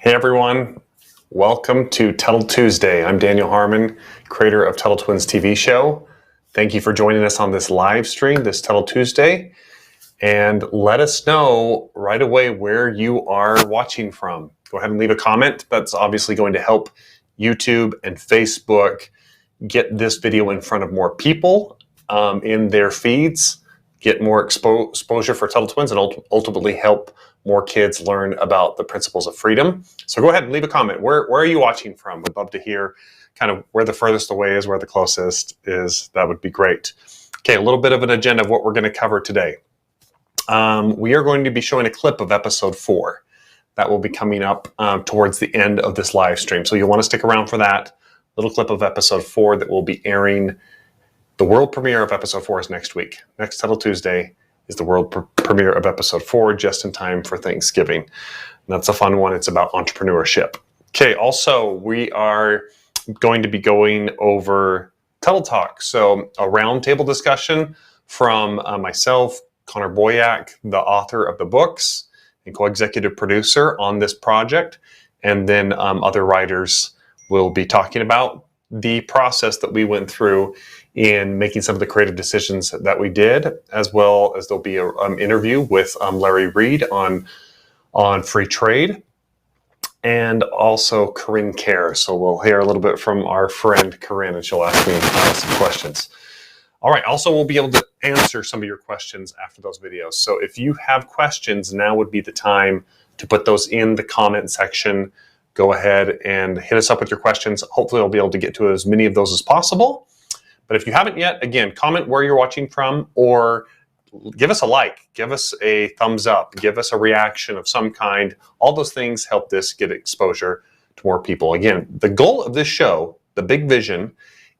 Hey everyone, welcome to Tuttle Tuesday. I'm Daniel Harmon, creator of Tuttle Twins TV show. Thank you for joining us on this live stream, this Tuttle Tuesday. And let us know right away where you are watching from. Go ahead and leave a comment. That's obviously going to help YouTube and Facebook get this video in front of more people in their feeds, get more exposure for Tuttle Twins, and ultimately help more kids learn about the principles of freedom. So go ahead and leave a comment. Where are you watching from? We'd love to hear kind of where the furthest away is, where the closest is. That would be great. Okay, a little bit of an agenda of what we're going to cover today. We are going to be showing a clip of episode 4 that will be coming up towards the end of this live stream. So you'll want to stick around for that little clip of episode 4 that will be airing. The world premiere of episode 4 is next week. Next Tuttle Tuesday is the world premiere of episode 4, just in time for Thanksgiving. And that's a fun one. It's about entrepreneurship. Okay, also, we are going to be going over Tuttle Talk. So a roundtable discussion from myself, Connor Boyack, the author of the books and co-executive producer on this project. And then other writers will be talking about the process that we went through in making some of the creative decisions that we did, as well as there'll be an interview with Larry Reed on free trade, and also Corinne Kerr. So we'll hear a little bit from our friend Corinne, and she'll ask me some questions. All right, also we'll be able to answer some of your questions after those videos. So if you have questions, now would be the time to put those in the comment section. Go ahead and hit us up with your questions. Hopefully I'll be able to get to as many of those as possible. But if you haven't yet, again, comment where you're watching from, or give us a like, give us a thumbs up, give us a reaction of some kind. All those things help this get exposure to more people. Again, the goal of this show, the big vision,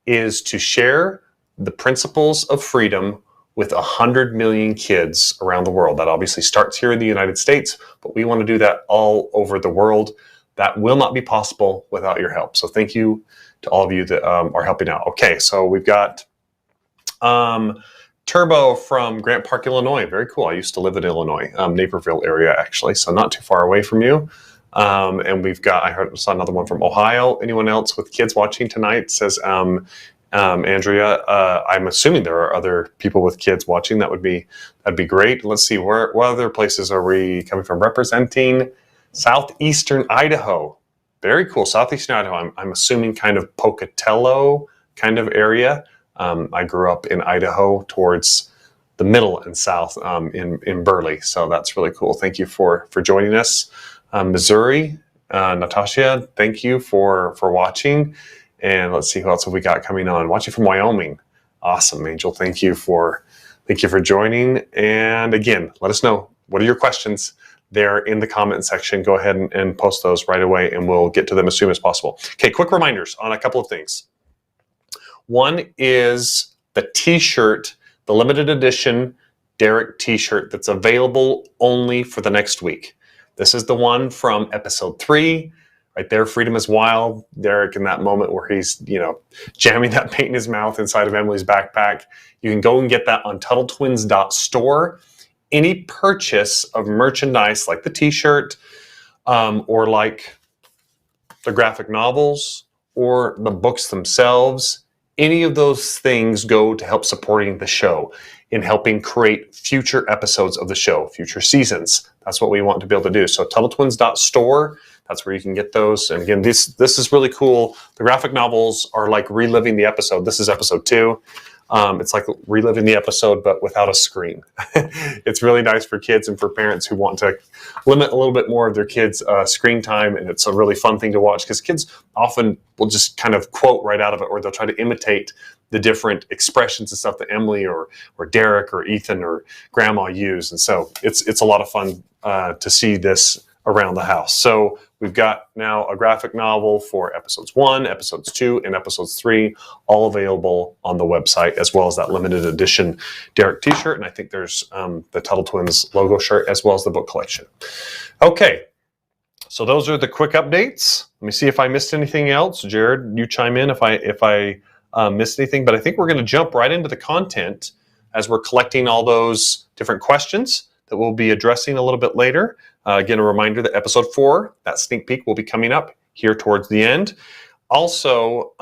is to share the principles of freedom with 100 million kids around the world. That obviously starts here in the United States, but we want to do that all over the world. That will not be possible without your help. So thank you to all of you that are helping out. Okay, so we've got Turbo from Grant Park, Illinois. Very cool. I used to live in Illinois, Naperville area actually, so not too far away from you. And we've got, saw another one from Ohio. Anyone else with kids watching tonight? Says Andrea. I'm assuming there are other people with kids watching. That'd be great. Let's see, what other places are we coming from? Representing Southeastern Idaho. Very cool. Southeastern Idaho. I'm assuming kind of Pocatello kind of area. I grew up in Idaho towards the middle and south in Burley. So that's really cool. Thank you for joining us. Missouri, Natasha, thank you for watching. And let's see who else have we got coming on. Watching from Wyoming. Awesome, Angel. Thank you for joining. And again, let us know, what are your questions there in the comment section. Go ahead and post those right away, and we'll get to them as soon as possible. Okay, quick reminders on a couple of things. One is the t-shirt, the limited edition Derek t-shirt that's available only for the next week. This is the one from episode 3. Right there, Freedom is Wild. Derek in that moment where he's, jamming that paint in his mouth inside of Emily's backpack. You can go and get that on TuttleTwins.store. Any purchase of merchandise like the t-shirt or like the graphic novels or the books themselves, any of those things go to help supporting the show in helping create future episodes of the show, future seasons. That's what we want to be able to do. So TuttleTwins.store, that's where you can get those. And again, this is really cool. The graphic novels are like reliving the episode. This is episode 2. It's like reliving the episode, but without a screen. It's really nice for kids and for parents who want to limit a little bit more of their kids' screen time. And it's a really fun thing to watch because kids often will just kind of quote right out of it, or they'll try to imitate the different expressions and stuff that Emily or Derek or Ethan or Grandma use. And so it's a lot of fun to see this around the house. So we've got now a graphic novel for episodes 1, episodes 2, and episodes 3, all available on the website, as well as that limited edition Derek t-shirt. And I think there's the Tuttle Twins logo shirt, as well as the book collection. Okay, so those are the quick updates. Let me see if I missed anything else. Jared, you chime in if I missed anything, but I think we're going to jump right into the content as we're collecting all those different questions that we'll be addressing a little bit later. Again, a reminder that episode 4, that sneak peek, will be coming up here towards the end. Also,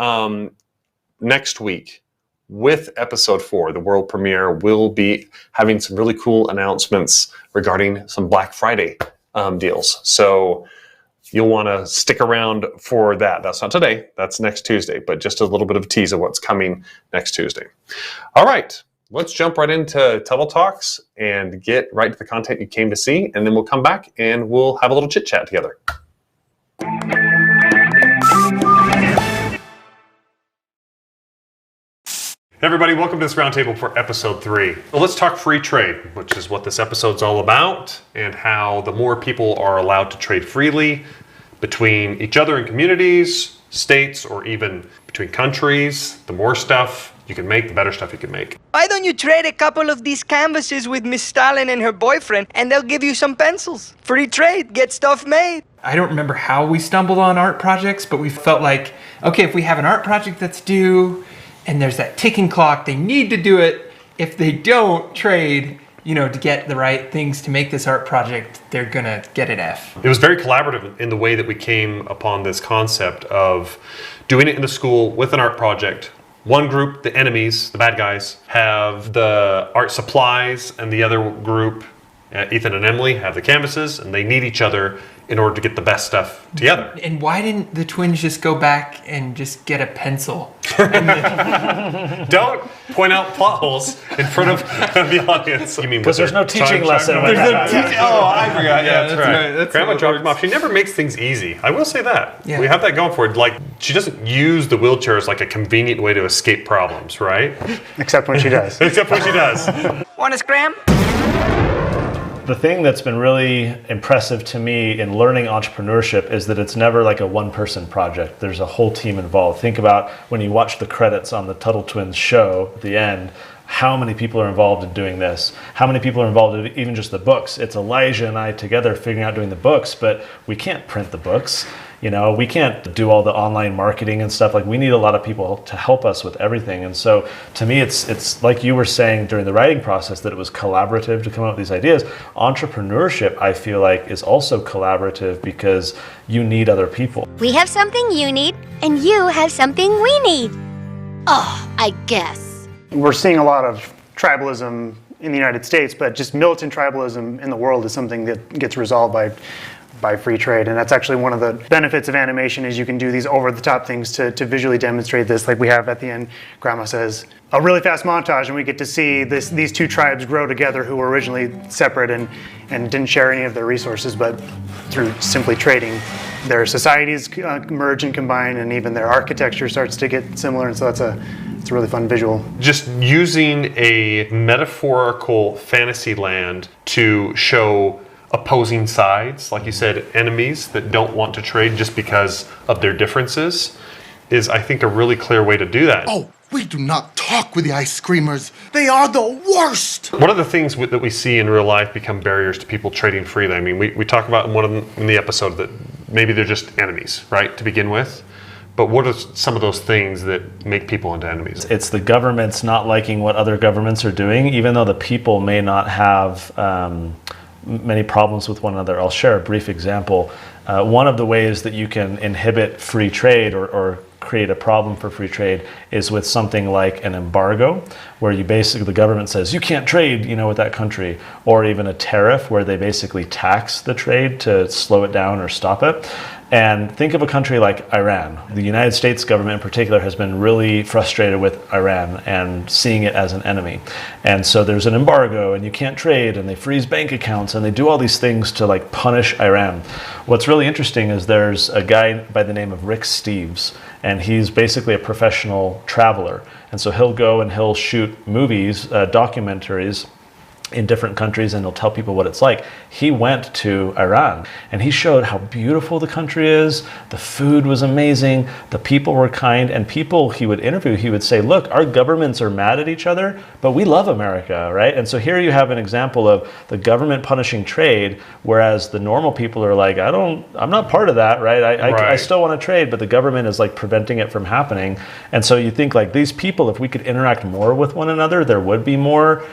next week, with episode 4, the world premiere, we'll be having some really cool announcements regarding some Black Friday deals. So you'll want to stick around for that. That's not today, that's next Tuesday, but just a little bit of a tease of what's coming next Tuesday. All right, let's jump right into Tuttle Talks and get right to the content you came to see, and then we'll come back and we'll have a little chit chat together. Hey everybody, welcome to this roundtable for episode 3. Well, let's talk free trade, which is what this episode's all about, and how the more people are allowed to trade freely between each other in communities, states, or even between countries, the more stuff you can make, the better stuff you can make. Why don't you trade a couple of these canvases with Miss Stalin and her boyfriend, and they'll give you some pencils? Free trade, get stuff made. I don't remember how we stumbled on art projects, but we felt like, okay, if we have an art project that's due, and there's that ticking clock, they need to do it. If they don't trade, to get the right things to make this art project, they're gonna get an F. It was very collaborative in the way that we came upon this concept of doing it in the school with an art project. One group, the enemies, the bad guys, have the art supplies, and the other group, Ethan and Emily, have the canvases, and they need each other in order to get the best stuff together. And why didn't the twins just go back and just get a pencil? Don't point out plot holes in front of the audience. You mean because there's no teaching lesson. There's no teaching. Oh, I forgot. Yeah, that's right. Grandma dropped him off. She never makes things easy. I will say that. Yeah. We have that going for it. Like, she doesn't use the wheelchair as like a convenient way to escape problems, right? Except when she does. Except when she does. Want a scram? The thing that's been really impressive to me in learning entrepreneurship is that it's never like a one-person project. There's a whole team involved. Think about when you watch the credits on the Tuttle Twins show at the end, how many people are involved in doing this? How many people are involved in even just the books? It's Elijah and I together figuring out doing the books, but we can't print the books. We can't do all the online marketing and stuff. Like, we need a lot of people to help us with everything. And so to me, it's like you were saying during the writing process, that it was collaborative to come up with these ideas. Entrepreneurship, I feel like, is also collaborative because you need other people. We have something you need, and you have something we need. Oh, I guess. We're seeing a lot of tribalism in the United States, but just militant tribalism in the world is something that gets resolved by free trade. And that's actually one of the benefits of animation, is you can do these over-the-top things to visually demonstrate this. Like we have at the end, Grandma says, a really fast montage, and we get to see these two tribes grow together who were originally separate and didn't share any of their resources, but through simply trading, their societies merge and combine, and even their architecture starts to get similar. And so it's a really fun visual. Just using a metaphorical fantasy land to show opposing sides, like you said, enemies that don't want to trade just because of their differences, is, I think, a really clear way to do that. Oh, we do not talk with the ice creamers. They are the worst. One of the things that we see in real life become barriers to people trading freely. I mean, we talk about in one of them in the episode that maybe they're just enemies, right, to begin with. But what are some of those things that make people into enemies? It's the governments not liking what other governments are doing, even though the people may not have many problems with one another. I'll share a brief example. One of the ways that you can inhibit free trade or create a problem for free trade is with something like an embargo, where you basically, the government says you can't trade, with that country, or even a tariff where they basically tax the trade to slow it down or stop it. And think of a country like Iran. The United States government in particular has been really frustrated with Iran and seeing it as an enemy. And so there's an embargo and you can't trade, and they freeze bank accounts, and they do all these things to like punish Iran. What's really interesting is there's a guy by the name of Rick Steves, and he's basically a professional traveler. And so he'll go and he'll shoot movies, documentaries in different countries, and he'll tell people what it's like. He went to Iran and he showed how beautiful the country is. The food was amazing. The people were kind, and people he would interview, he would say, look, our governments are mad at each other, but we love America, right? And so here you have an example of the government punishing trade, whereas the normal people are like, I'm not part of that, right? I still want to trade, but the government is like preventing it from happening. And so you think like these people, if we could interact more with one another, there would be more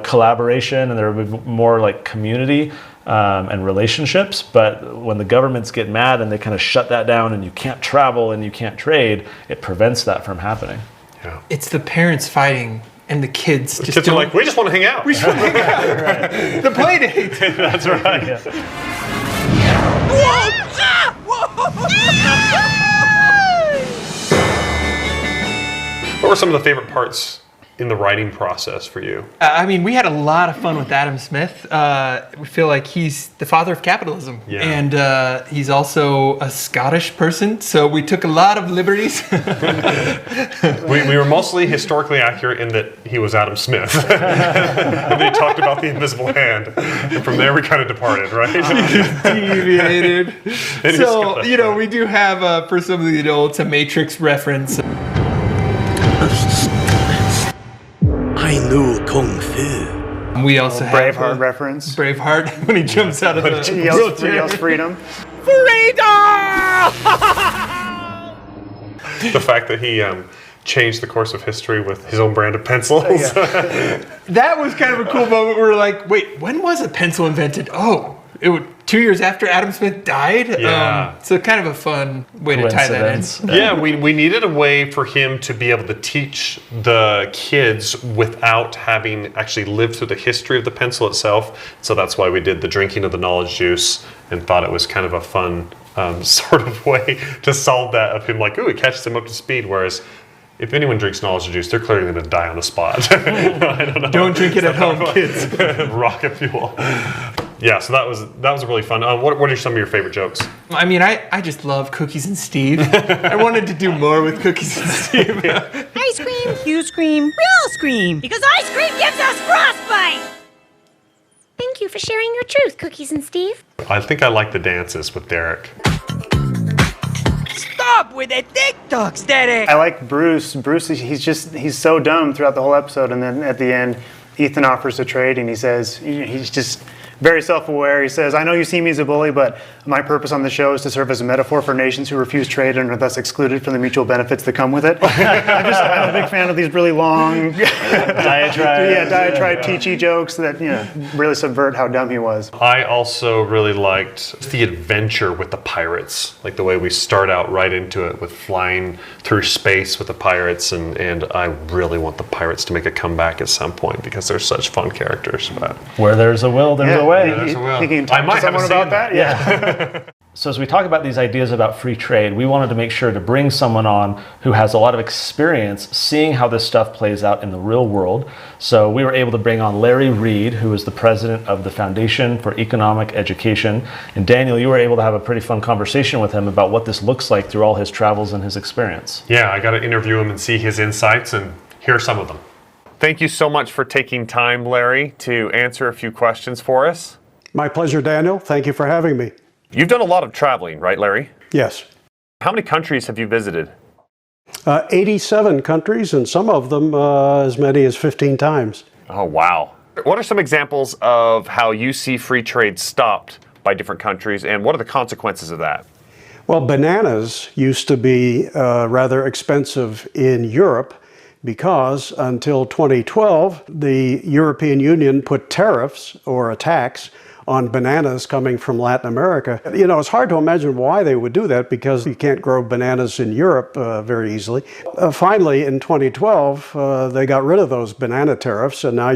collaboration, and there would be more like community. and relationships. But when the governments get mad and they kind of shut that down and you can't travel and you can't trade, it prevents that from happening. Yeah. It's the parents fighting and the kids just Kids are like, we just want to hang out. we just want to hang out. Right. The play date. That's right. Yeah. What were some of the favorite parts in the writing process for you? I mean, we had a lot of fun with Adam Smith. We feel like he's the father of capitalism. Yeah. And he's also a Scottish person, so we took a lot of liberties. We were mostly historically accurate in that he was Adam Smith. And they talked about the invisible hand. And from there we kind of departed, right? Deviated. is So, Scottish, you know, right? we do have, for some of the adults, a Matrix reference. I know Kung Fu. We also have Braveheart reference. Braveheart when he jumps out of the He yells wheelchair. freedom. The fact that he changed the course of history with his own brand of pencils. That was kind of a cool moment where we're like, wait, when was a pencil invented? Oh, it was 2 years after Adam Smith died? Yeah. So kind of a fun way to tie that in. Coincidence. Yeah, we needed a way for him to be able to teach the kids without having actually lived through the history of the pencil itself. So that's why we did the drinking of the knowledge juice and thought it was kind of a fun sort of way to solve that of him like, ooh, it catches him up to speed. Whereas if anyone drinks knowledge juice, they're clearly going to die on the spot. I don't know. Don't drink it at home, kids. Rocket fuel. Yeah, so that was really fun. What are some of your favorite jokes? I mean, I just love Cookies and Steve. I wanted to do more with Cookies and Steve. I scream, you scream, we all scream. Because ice cream gives us frostbite! Thank you for sharing your truth, Cookies and Steve. I think I like the dances with Derek. Stop with the TikToks, Derek! I like Bruce. Bruce, he's so dumb throughout the whole episode, and then at the end, Ethan offers to trade, and he says, he's just very self-aware. He says, I know you see me as a bully, but my purpose on the show is to serve as a metaphor for nations who refuse trade and are thus excluded from the mutual benefits that come with it. I'm a big fan of these really long diatribe teachy jokes that really subvert how dumb he was. I also really liked the adventure with the pirates, like the way we start out right into it with flying through space with the pirates, and I really want the pirates to make a comeback at some point because they're such fun characters. But Where there's a will, there's a way. there's a will. Think you can I talk might to have a someone scene about in that? Yeah. So as we talk about these ideas about free trade, we wanted to make sure to bring someone on who has a lot of experience seeing how this stuff plays out in the real world. So we were able to bring on Larry Reed, who is the president of the Foundation for Economic Education. And Daniel, you were able to have a pretty fun conversation with him about what this looks like through all his travels and his experience. Yeah, I got to interview him and see his insights, and hear some of them. Thank you so much for taking time, Larry, to answer a few questions for us. My pleasure, Daniel. Thank you for having me. You've done a lot of traveling, right, Larry? Yes. How many countries have you visited? 87 countries, and some of them as many as 15 times. Oh, wow. What are some examples of how you see free trade stopped by different countries, and what are the consequences of that? Well, bananas used to be rather expensive in Europe because until 2012, the European Union put tariffs or a tax on bananas coming from Latin America. You know, it's hard to imagine why they would do that because you can't grow bananas in Europe very easily. Finally, in 2012, they got rid of those banana tariffs, and now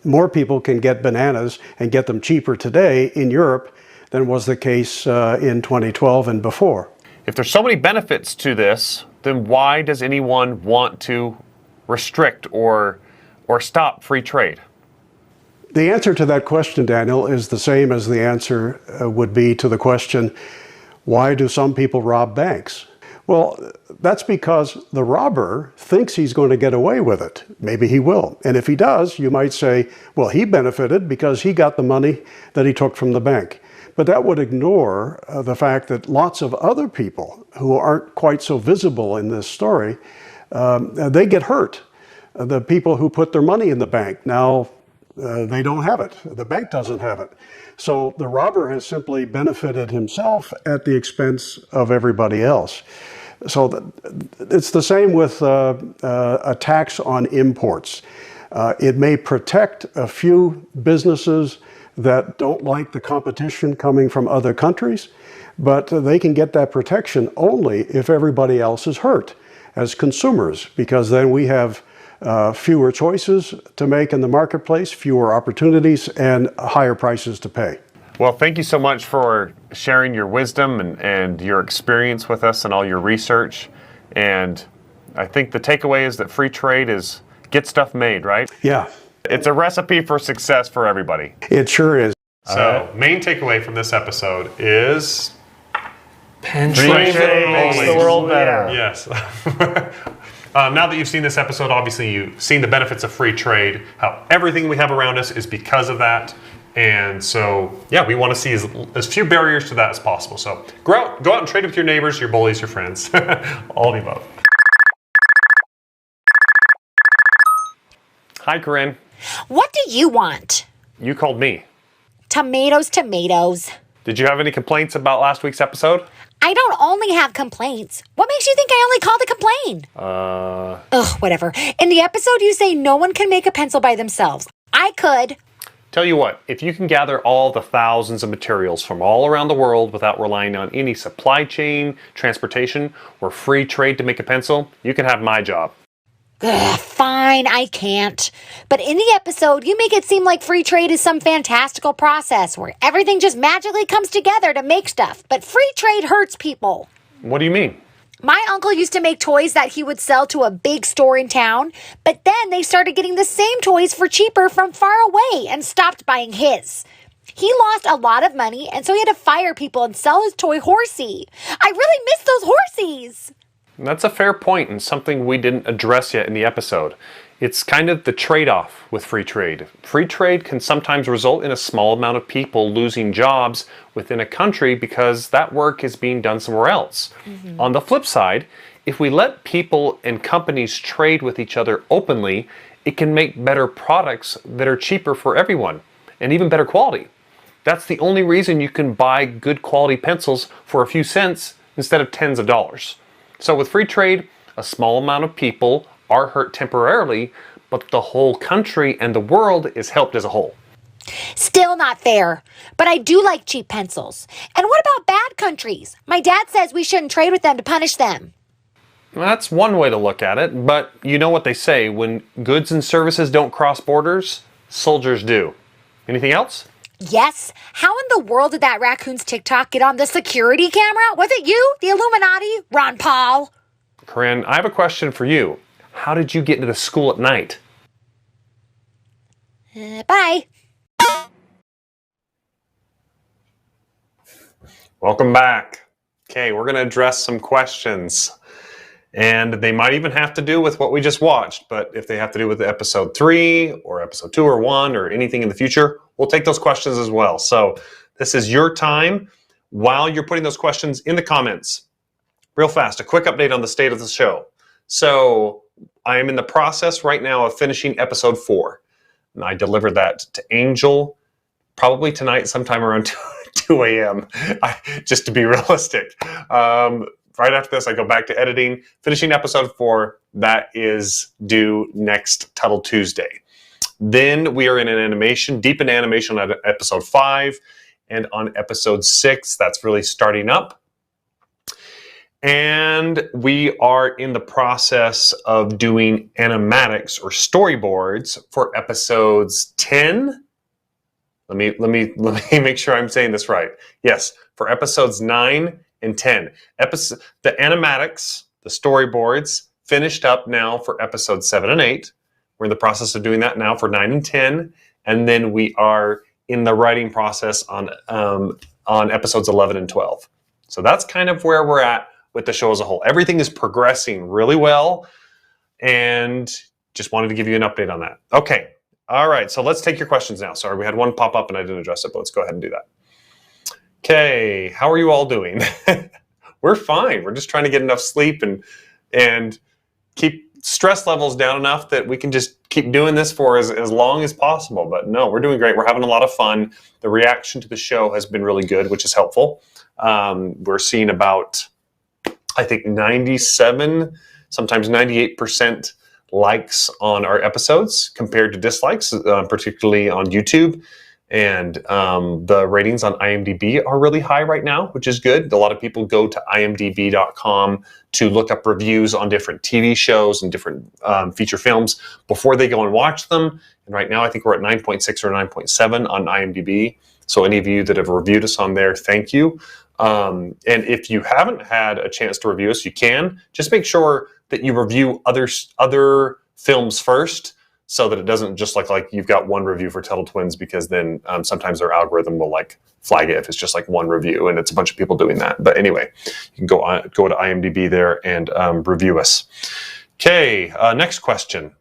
more people can get bananas and get them cheaper today in Europe than was the case in 2012 and before. If there's so many benefits to this, then why does anyone want to restrict or stop free trade? The answer to that question, Daniel, is the same as the answer would be to the question, why do some people rob banks? Well, that's because the robber thinks he's going to get away with it. Maybe he will. And if he does, you might say, well, he benefited because he got the money that he took from the bank. But that would ignore the fact that lots of other people who aren't quite so visible in this story, they get hurt. The people who put their money in the bank, now they don't have it. The bank doesn't have it. So the robber has simply benefited himself at the expense of everybody else. So it's the same with a tax on imports. It may protect a few businesses that don't like the competition coming from other countries, but they can get that protection only if everybody else is hurt as consumers, because then we have fewer choices to make in the marketplace, fewer opportunities, and higher prices to pay. Well, thank you so much for sharing your wisdom and your experience with us and all your research. And I think the takeaway is that free trade is get stuff made, right? Yeah. It's a recipe for success for everybody. It sure is. So, main takeaway from this episode is Free trade makes the world better. Yes. Now that you've seen this episode, obviously you've seen the benefits of free trade, how everything we have around us is because of that. And so, yeah, we want to see as few barriers to that as possible. So go out and trade with your neighbors, your bullies, your friends, all of the above. Hi, Corinne. What do you want? You called me. Tomatoes, tomatoes. Did you have any complaints about last week's episode? I don't only have complaints. What makes you think I only called to complain? Ugh, whatever. In the episode, you say no one can make a pencil by themselves. I could. Tell you what, if you can gather all the thousands of materials from all around the world without relying on any supply chain, transportation, or free trade to make a pencil, you can have my job. Ugh, fine, I can't. But in the episode, you make it seem like free trade is some fantastical process where everything just magically comes together to make stuff. But free trade hurts people. What do you mean? My uncle used to make toys that he would sell to a big store in town, but then they started getting the same toys for cheaper from far away and stopped buying his. He lost a lot of money, and so he had to fire people and sell his toy horsey. I really miss those horsies. That's a fair point and something we didn't address yet in the episode. It's kind of the trade-off with free trade. Free trade can sometimes result in a small amount of people losing jobs within a country because that work is being done somewhere else. On the flip side, if we let people and companies trade with each other openly, it can make better products that are cheaper for everyone and even better quality. That's the only reason you can buy good quality pencils for a few cents instead of tens of dollars. So with free trade, a small amount of people are hurt temporarily, but the whole country and the world is helped as a whole. Still not fair, but I do like cheap pencils. And what about bad countries? My dad says we shouldn't trade with them to punish them. That's one way to look at it, but you know what they say, when goods and services don't cross borders, soldiers do. Anything else? Yes. How in the world did that raccoon's TikTok get on the security camera? Was it you, the Illuminati, Ron Paul? Corinne, I have a question for you. How did you get into the school at night? Bye. Welcome back. Okay, we're going to address some questions. And they might even have to do with what we just watched, but if they have to do with episode 3 or episode 2 or 1 or anything in the future, we'll take those questions as well. So this is your time while you're putting those questions in the comments. Real fast, a quick update on the state of the show. So I am in the process right now of finishing episode 4. And I delivered that to Angel probably tonight sometime around 2 a.m. Just to be realistic. Right after this, I go back to editing, finishing episode 4. That is due next Tuttle Tuesday. Then we are in an animation, deep in animation on episode 5. And on episode 6, that's really starting up. And we are in the process of doing animatics or storyboards for episodes 10. Let me make sure I'm saying this right. Yes, for episodes 9 and 10. The animatics, the storyboards, finished up now for episodes 7 and 8. We're in the process of doing that now for 9 and 10. And then we are in the writing process on episodes 11 and 12. So that's kind of where we're at with the show as a whole. Everything is progressing really well, and just wanted to give you an update on that. Okay, all right, so let's take your questions now. Sorry, we had one pop up and I didn't address it, but let's go ahead and do that. Okay, how are you all doing? We're fine. We're just trying to get enough sleep and keep stress levels down enough that we can just keep doing this for as long as possible. But no, we're doing great. We're having a lot of fun. The reaction to the show has been really good, which is helpful. We're seeing about, I think, 97, sometimes 98% likes on our episodes compared to dislikes, particularly on YouTube. And the ratings on IMDb are really high right now, which is good. A lot of people go to imdb.com to look up reviews on different TV shows and different feature films before they go and watch them. And right now, I think we're at 9.6 or 9.7 on IMDb. So any of you that have reviewed us on there, thank you. And if you haven't had a chance to review us, you can. Just make sure that you review other films first, so that it doesn't just look like you've got one review for Tuttle Twins, because then sometimes their algorithm will like flag it if it's just like one review, and it's a bunch of people doing that. But anyway, you can go to IMDb there and review us. Okay, next question.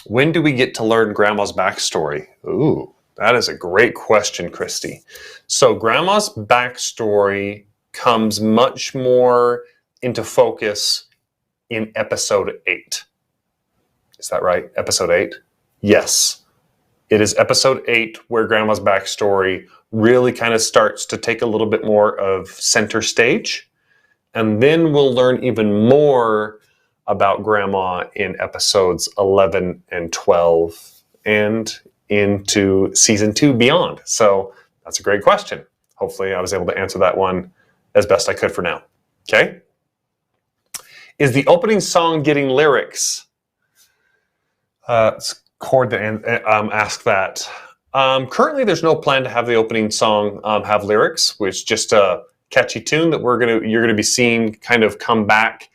When do we get to learn Grandma's backstory? Ooh, that is a great question, Christy. So Grandma's backstory comes much more into focus in episode 8. Is that right? Episode 8? Yes. It is episode 8 where Grandma's backstory really kind of starts to take a little bit more of center stage. And then we'll learn even more about Grandma in episodes 11 and 12 and into season 2 beyond. So that's a great question. Hopefully I was able to answer that one as best I could for now. Okay? Is the opening song getting lyrics? It's Cord that asked that. Currently, there's no plan to have the opening song have lyrics, which is just a catchy tune that you're gonna be seeing kind of come back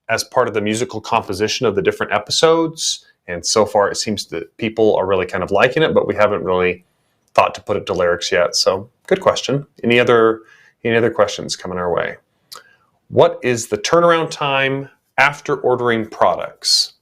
as part of the musical composition of the different episodes. And so far, it seems that people are really kind of liking it, but we haven't really thought to put it to lyrics yet. So, good question. Any other questions coming our way? What is the turnaround time after ordering products?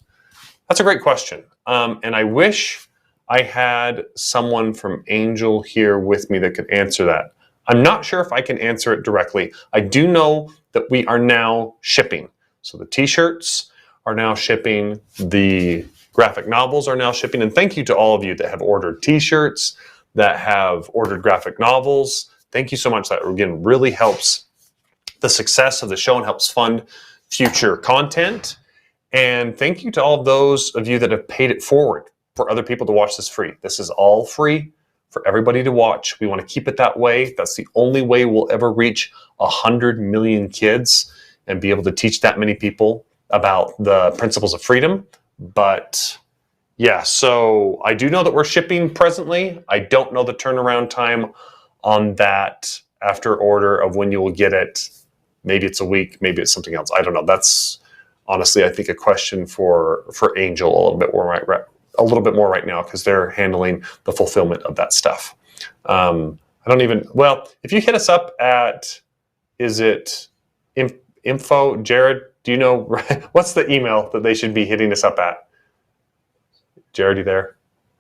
That's a great question. And I wish I had someone from Angel here with me that could answer that. I'm not sure if I can answer it directly. I do know that we are now shipping. So the t-shirts are now shipping. The graphic novels are now shipping. And thank you to all of you that have ordered t-shirts, that have ordered graphic novels. Thank you so much. That, again, really helps the success of the show and helps fund future content. And thank you to all of those of you that have paid it forward for other people to watch this free. This is all free for everybody to watch. We want to keep it that way. That's the only way we'll ever reach 100 million kids and be able to teach that many people about the principles of freedom. But yeah, so I do know that we're shipping presently. I don't know the turnaround time on that after order of when you will get it. Maybe it's a week, maybe it's something else. I don't know. That's honestly, I think, a question for Angel a little bit more right now, because they're handling the fulfillment of that stuff. If you hit us up at, is it info, Jared, do you know, what's the email that they should be hitting us up at? Jared, you there?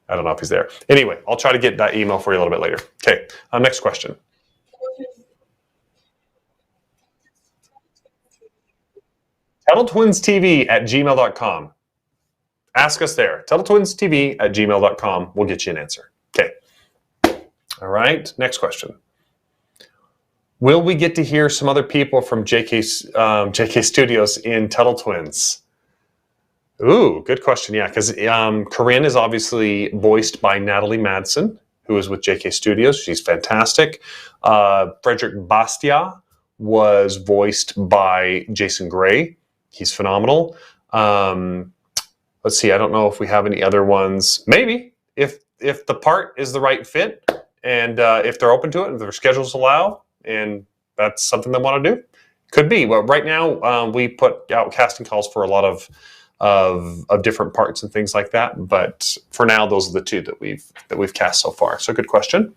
I don't know if he's there. Anyway, I'll try to get that email for you a little bit later. Okay, next question. TuttleTwinsTV@gmail.com. Ask us there. TuttleTwinsTV@gmail.com. We'll get you an answer. Okay. All right. Next question. Will we get to hear some other people from JK Studios in Tuttle Twins? Ooh, good question. Yeah, because Corinne is obviously voiced by Natalie Madsen, who is with JK Studios. She's fantastic. Frederick Bastia was voiced by Jason Gray. He's phenomenal. Let's see. I don't know if we have any other ones. Maybe if the part is the right fit, and if they're open to it, and their schedules allow, and that's something they want to do, could be. Well, right now we put out casting calls for a lot of different parts and things like that. But for now, those are the two that we've cast so far. So good question.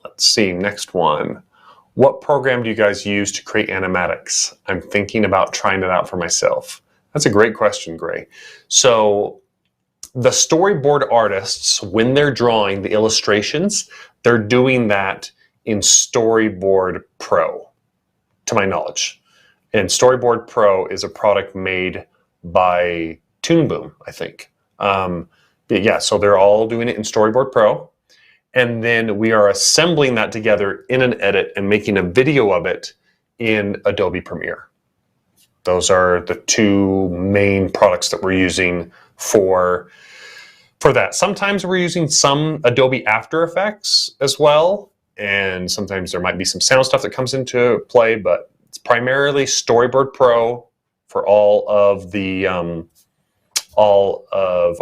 Let's see. Next one. What program do you guys use to create animatics? I'm thinking about trying it out for myself. That's a great question, Gray. So the storyboard artists, when they're drawing the illustrations, they're doing that in Storyboard Pro, to my knowledge. And Storyboard Pro is a product made by Toon Boom, I think. Yeah, so they're all doing it in Storyboard Pro. And then we are assembling that together in an edit and making a video of it in Adobe Premiere. Those are the two main products that we're using for for that. Sometimes we're using some Adobe After Effects as well, and sometimes there might be some sound stuff that comes into play, but it's primarily Storyboard Pro for all of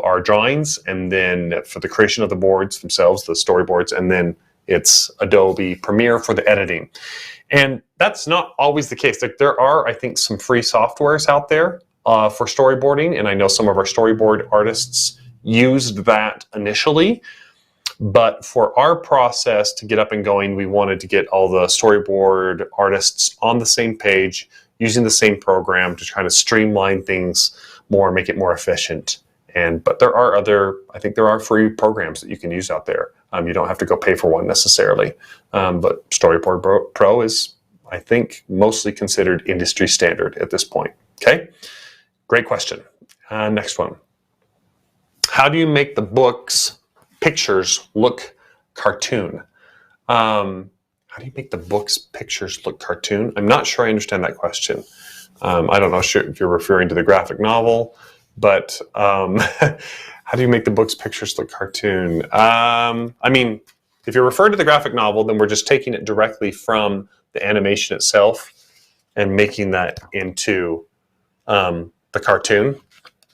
our drawings, and then for the creation of the boards themselves, the storyboards, and then it's Adobe Premiere for the editing. And that's not always the case. Like, there are, I think, some free softwares out there for storyboarding, and I know some of our storyboard artists used that initially. But for our process to get up and going, we wanted to get all the storyboard artists on the same page, using the same program to try to streamline things more, make it more efficient. But there are I think there are free programs that you can use out there. You don't have to go pay for one necessarily. But Storyboard Pro is, I think, mostly considered industry standard at this point. Okay, great question. Next one. How do you make the book's pictures look cartoon? How do you make the book's pictures look cartoon? I'm not sure I understand that question. I don't know if you're referring to the graphic novel, but how do you make the book's pictures look cartoon? I mean, if you're referring to the graphic novel, then we're just taking it directly from the animation itself and making that into the cartoon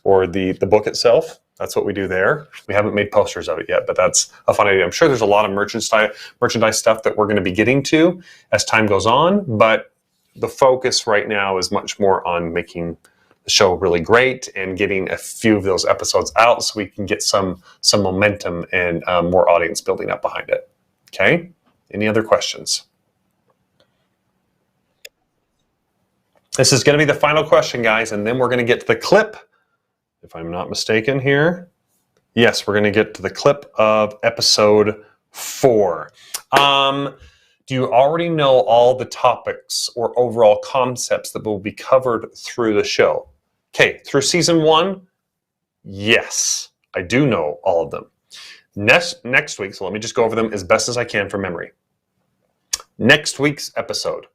or the book itself. That's what we do there. We haven't made posters of it yet, but that's a fun idea. I'm sure there's a lot of merchandise stuff that we're going to be getting to as time goes on, but the focus right now is much more on making the show really great and getting a few of those episodes out so we can get some momentum and more audience building up behind it. Okay? Any other questions? This is going to be the final question, guys, and then we're going to get to the clip. If I'm not mistaken here. Yes, we're going to get to the clip of episode 4. Do you already know all the topics or overall concepts that will be covered through the show? Okay, through season 1, yes, I do know all of them. Next week, so let me just go over them as best as I can from memory. Next week's episode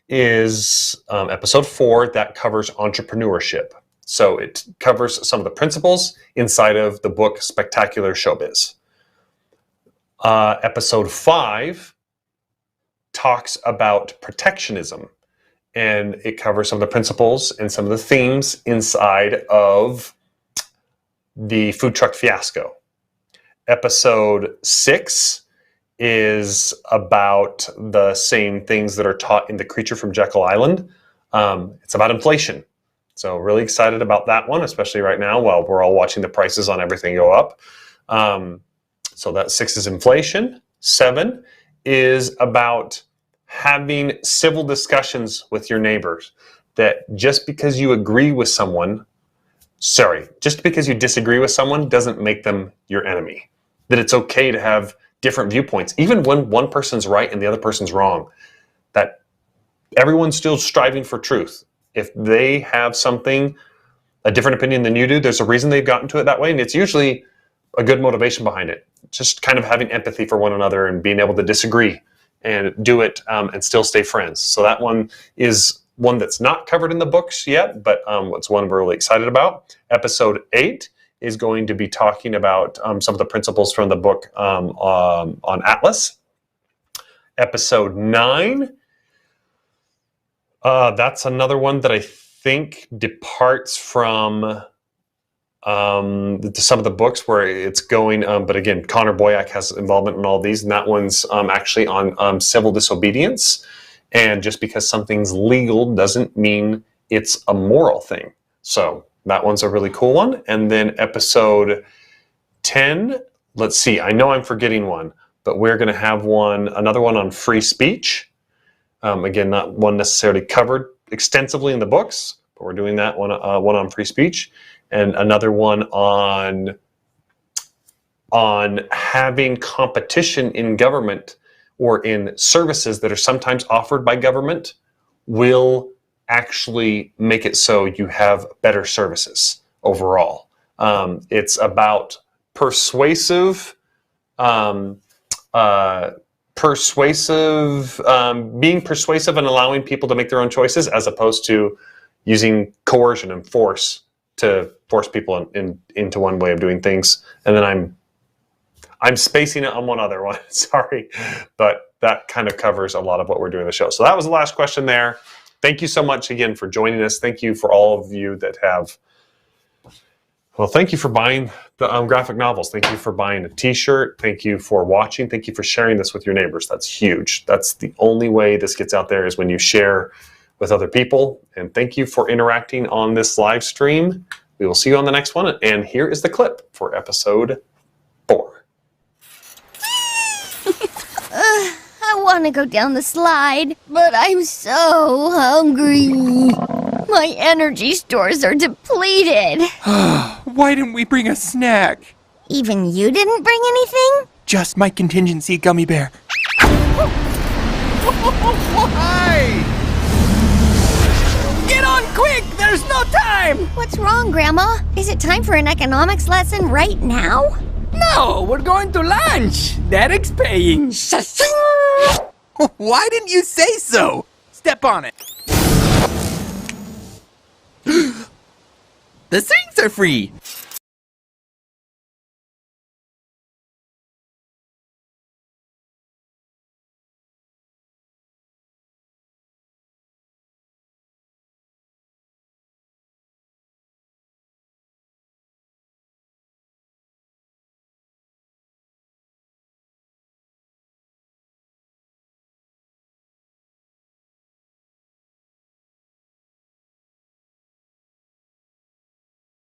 is episode 4 that covers entrepreneurship. So it covers some of the principles inside of the book Spectacular Showbiz. Episode 5 talks about protectionism, and it covers some of the principles and some of the themes inside of the food truck fiasco. Episode 6 is about the same things that are taught in The Creature from Jekyll Island. It's about inflation. So really excited about that one, especially right now while we're all watching the prices on everything go up. So that 6 is inflation. 7 is about having civil discussions with your neighbors. That just because you agree with someone, just because you disagree with someone doesn't make them your enemy. That it's okay to have different viewpoints, even when one person's right and the other person's wrong. That everyone's still striving for truth. If they have a different opinion than you do, there's a reason they've gotten to it that way, and it's usually a good motivation behind it. Just kind of having empathy for one another and being able to disagree and do it and still stay friends. So that one is one that's not covered in the books yet, but it's one we're really excited about. Episode 8 is going to be talking about some of the principles from the book on Atlas. Episode 9, that's another one that I think departs from some of the books where it's going, but again, Connor Boyack has involvement in all these, and that one's actually on civil disobedience. And just because something's legal doesn't mean it's a moral thing. So that one's a really cool one. And then episode 10, let's see, I know I'm forgetting one, but we're going to have another one on free speech. Again, not one necessarily covered extensively in the books, but we're doing that one on free speech. And another one on having competition in government or in services that are sometimes offered by government will actually make it so you have better services overall. It's about persuasive being persuasive and allowing people to make their own choices, as opposed to using coercion and force to force people into one way of doing things. And then I'm spacing it on one other one. Sorry. But that kind of covers a lot of what we're doing in the show. So that was the last question there. Thank you so much again for joining us. Thank you for all of you that have, well, thank you for buying the graphic novels. Thank you for buying a t-shirt. Thank you for watching. Thank you for sharing this with your neighbors. That's huge. That's the only way this gets out there, is when you share with other people. And thank you for interacting on this live stream. We will see you on the next one. And here is the clip for episode 4. I want to go down the slide, but I'm so hungry. My energy stores are depleted. Why didn't we bring a snack? Even you didn't bring anything? Just my contingency gummy bear. Why? Get on quick! There's no time! What's wrong, Grandma? Is it time for an economics lesson right now? No, we're going to lunch. Derek's paying. Why didn't you say so? Step on it. The swings are free.